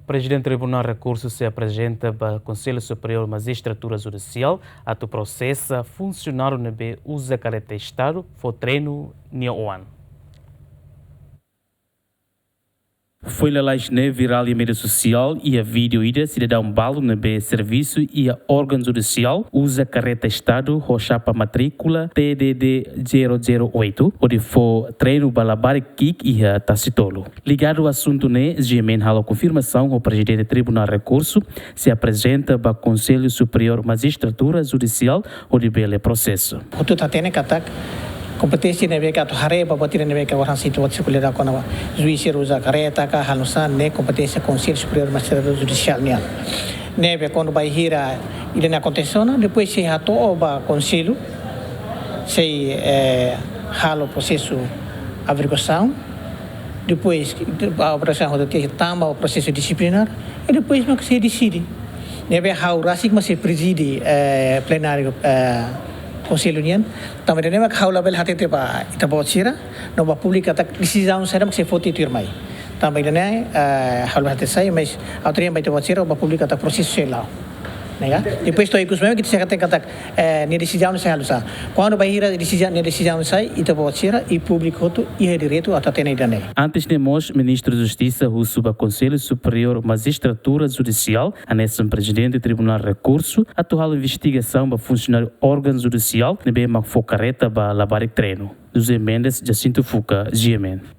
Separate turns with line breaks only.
Presidente do Tribunal de Recursos se apresenta para o Conselho Superior de Magistratura Judicial a tu processo funcionário nebe usa caráter Estado for treino Nioan. Foi lá viral e mídia social e a vídeo ida cidadão balo nebe serviço e a órgão judicial usa carreta Estado rochapa matrícula TDD 008 onde for treino balabari kik e a tacitolo. Ligado ao assunto gemen halo confirmação o presidente do Tribunal de Recurso se apresenta para o Conselho Superior de Magistratura Judicial onde bele processo.
O tu tá tendo kompetisi nebe ka to hare ba batir nebe ka orang situasi kulera ko na juiz usa careta ka halusan ne kompetisi Conselho Superior de Magistratura Judicial nebe quando vai hira ele na aconteceu depois se rato oba conselho se halo processo averiguação depois a operação rodoviária tamba o processo disciplinar e depois não se decide nebe hau rasik mas se preside plenário Conselho União, também nem vai caula bel hati teba ita bocira, não vai publicar tak decisão será que se foto firmai. Também nem caula hati sai, mas a autoria vai te bocira vai publicar tak processo selau, nega? Depois tu ikut mesmo que se kata tak ni decisão se halusa. Quando vai ir a decisão sai ita bocira e publicou tu e direito a tatena idane.
Antes de nós, ministro da Justiça o suba Conselho Superior de Magistratura Judicial, anexo presidente do Tribunal de Recurso, atual investigação para funcionário órgão judicial, nebe mak focareta para labarik treino. José Mendes, Jacinto Fuca, GMN.